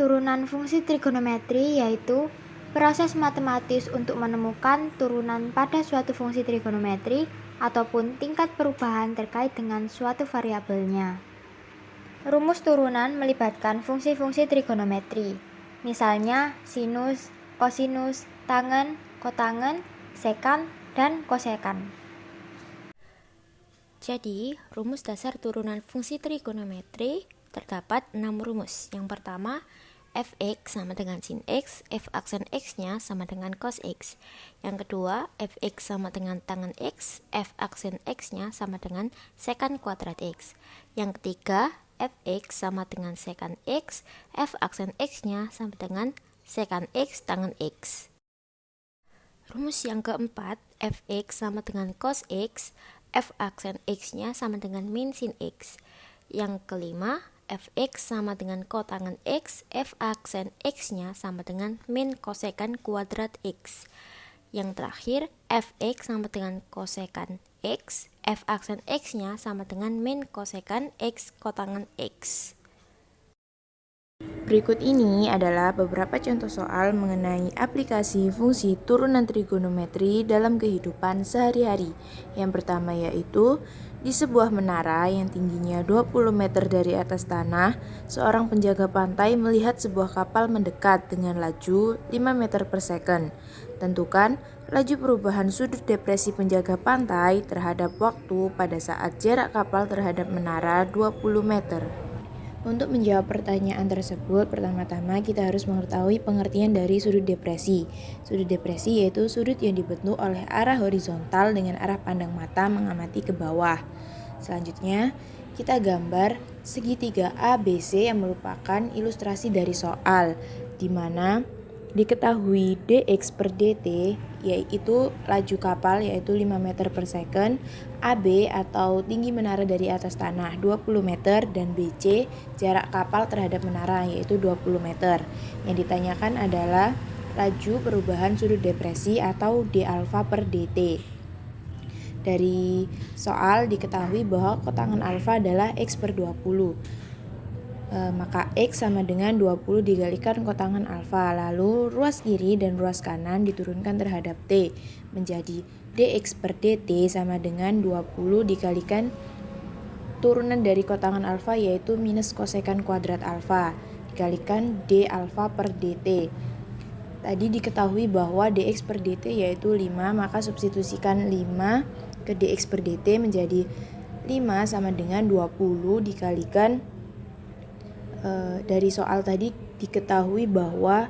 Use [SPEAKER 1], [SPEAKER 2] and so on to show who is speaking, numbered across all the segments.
[SPEAKER 1] Turunan fungsi trigonometri yaitu proses matematis untuk menemukan turunan pada suatu fungsi trigonometri ataupun tingkat perubahan terkait dengan suatu variabelnya. Rumus turunan melibatkan fungsi-fungsi trigonometri, misalnya sinus, kosinus, tangen, kotangen, sekan, dan kosekan.
[SPEAKER 2] Jadi, rumus dasar turunan fungsi trigonometri terdapat 6 rumus. Yang pertama, fx sama dengan sin x, f aksen x-nya sama dengan cos x. Yang kedua, fx sama dengan tangen x, f aksen x-nya sama dengan sekan kuadrat x. Yang ketiga, fx sama dengan sekan x, f aksen x-nya sama dengan sekan x tangen x. Rumus yang keempat, fx sama dengan cos x, f aksen x-nya sama dengan min sin x. Yang kelima, fx sama dengan kotangen x, f aksen x-nya sama dengan min kosekan kuadrat x. Yang terakhir, fx sama dengan kosekan x, f aksen x-nya sama dengan min kosekan x kotangen x. Berikut ini adalah beberapa contoh soal mengenai aplikasi fungsi turunan trigonometri dalam kehidupan sehari-hari. Yang pertama yaitu, di sebuah menara yang tingginya 20 meter dari atas tanah, seorang penjaga pantai melihat sebuah kapal mendekat dengan laju 5 meter per second. Tentukan laju perubahan sudut depresi penjaga pantai terhadap waktu pada saat jarak kapal terhadap menara 20 meter. Untuk menjawab pertanyaan tersebut, pertama-tama kita harus mengetahui pengertian dari sudut depresi. Sudut depresi yaitu sudut yang dibentuk oleh arah horizontal dengan arah pandang mata mengamati ke bawah. Selanjutnya, kita gambar segitiga ABC yang merupakan ilustrasi dari soal, di mana diketahui dx per dt yaitu laju kapal yaitu 5 meter per second, AB atau tinggi menara dari atas tanah 20 meter, dan BC jarak kapal terhadap menara yaitu 20 meter. Yang ditanyakan adalah laju perubahan sudut depresi atau d alfa per dt. Dari soal diketahui bahwa kotangen alfa adalah x per 20. Maka X sama dengan 20 dikalikan kotangen alfa, lalu ruas kiri dan ruas kanan diturunkan terhadap T menjadi dx per dt sama dengan 20 dikalikan turunan dari kotangen alfa yaitu minus kosekan kuadrat alfa dikalikan d alfa per dt. Tadi diketahui bahwa dx per dt yaitu 5, maka substitusikan 5 ke dx per dt menjadi 5 sama dengan 20 dikalikan dari soal tadi diketahui bahwa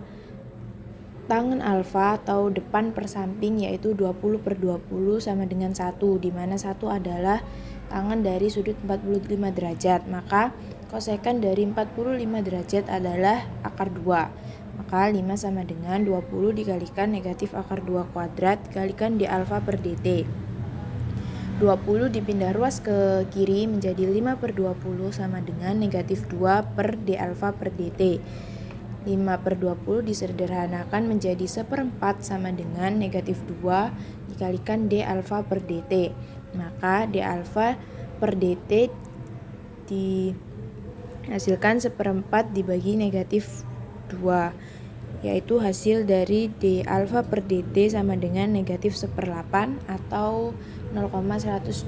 [SPEAKER 2] tangen alfa atau depan per samping yaitu 20 per 20 sama dengan 1, di mana 1 adalah tangen dari sudut 45 derajat, maka kosekan dari 45 derajat adalah akar 2. Maka 5 sama dengan 20 dikalikan negatif akar 2 kuadrat dikalikan d alfa per dt. 20 dipindah ruas ke kiri menjadi 5 per 20 sama dengan negatif 2 per d alfa per dt. 5 per 20 disederhanakan menjadi 1/4 sama dengan negatif 2 dikalikan d alfa per dt. Maka d alfa per dt dihasilkan 1/4 dibagi negatif 2, yaitu hasil dari d alfa per dt sama dengan negatif 1/8 atau 0,125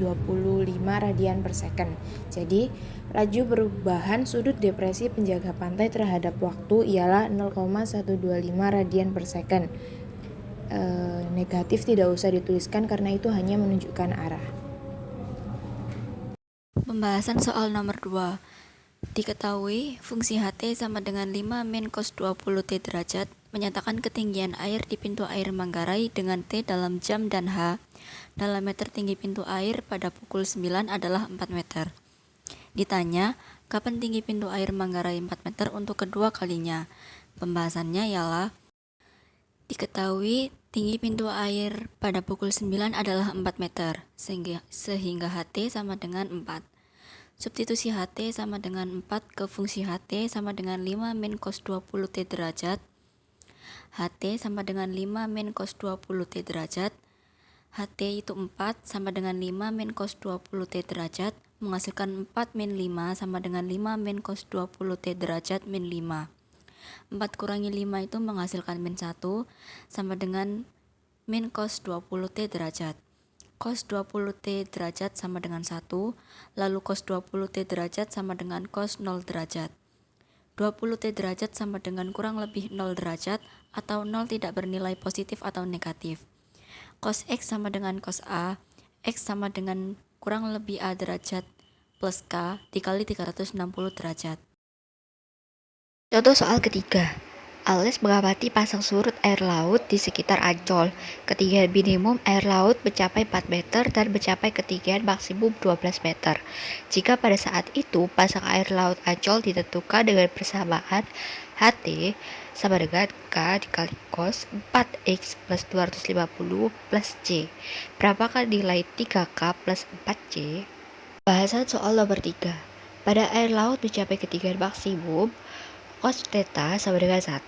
[SPEAKER 2] radian per second. Jadi, laju perubahan sudut depresi penjaga pantai terhadap waktu ialah 0,125 radian per second. Negatif tidak usah dituliskan karena itu hanya menunjukkan arah.
[SPEAKER 3] Pembahasan soal nomor 2. Diketahui fungsi HT sama dengan 5 min cos 20 T derajat menyatakan ketinggian air di pintu air Manggarai dengan T dalam jam dan H dalam meter tinggi pintu air pada pukul 9 adalah 4 meter. Ditanya, kapan tinggi pintu air Manggarai 4 meter untuk kedua kalinya? Pembahasannya ialah diketahui tinggi pintu air pada pukul 9 adalah 4 meter, sehingga HT sama dengan 4. Substitusi HT sama dengan 4 ke fungsi HT sama dengan 5 min cos 20 T derajat. HT sama dengan 5 min cos 20 T derajat. HT itu 4 sama dengan 5 min cos 20 T derajat, menghasilkan 4 min 5 sama dengan 5 min cos 20 T derajat min 5. 4 kurangi 5 itu menghasilkan min 1 sama dengan min cos 20T derajat. Cos 20T derajat sama dengan 1, lalu cos 20T derajat sama dengan cos 0 derajat. 20T derajat sama dengan kurang lebih 0 derajat atau 0 tidak bernilai positif atau negatif. Cos X sama dengan cos A, X sama dengan kurang lebih A derajat plus K dikali 360 derajat.
[SPEAKER 1] Contoh soal ketiga. Ales mengamati pasang surut air laut di sekitar Ancol. Ketinggian minimum air laut mencapai 4 meter dan mencapai ketinggian maksimum 12 meter. Jika pada saat itu pasang air laut Ancol ditentukan dengan persamaan HT sama dengan K dikali cos 4X plus 250 plus C. Berapakah nilai 3K plus 4C? Bahasan soal nomor 3. Pada air laut mencapai ketinggian maksimum, cos theta sama dengan 1.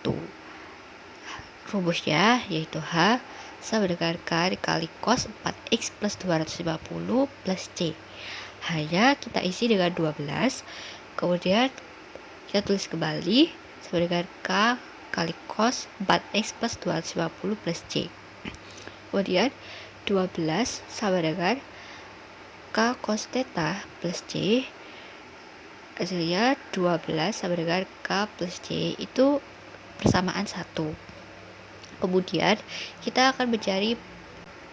[SPEAKER 1] Rumusnya yaitu H sama dengan K dikali cos 4X plus 250 plus C. Hanya kita isi dengan 12, kemudian kita tulis kembali sama dengan K kali cos 4X plus 250 plus C. Kemudian 12 sama dengan K cos theta plus C. Hasilnya 12 sama dengan K plus C itu persamaan 1. Kemudian kita akan mencari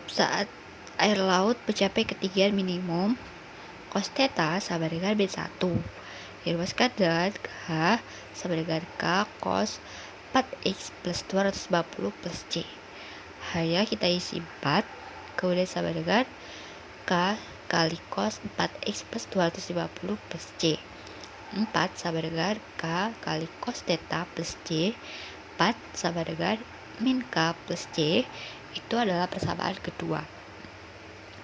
[SPEAKER 1] saat air laut mencapai ketinggian minimum, cos theta sama dengan min 1. Dirumuskan dengan H sama dengan K cos 4X plus 250 plus C. Hanya kita isi 4, kemudian sama dengan K kali cos 4X plus 250 plus C. 4 sama dengan K kali cos theta plus C. 4 sama dengan min K plus C. Itu adalah persamaan kedua.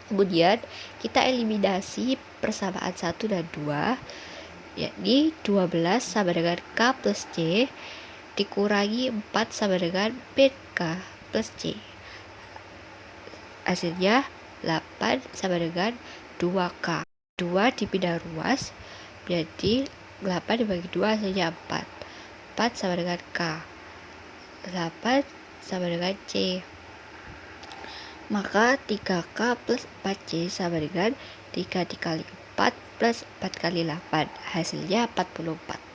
[SPEAKER 1] Kemudian kita eliminasi persamaan 1 dan 2, yakni 12 sama dengan K plus C dikurangi 4 sama dengan min K plus C. Hasilnya 8 sama dengan 2K. 2 dipindah ruas, jadi 8 dibagi 2 hasilnya 4. 4 sama dengan K. 8 sama dengan C. Maka 3K plus 4C sama dengan 3 dikali 4 plus 4 kali 8. Hasilnya 44.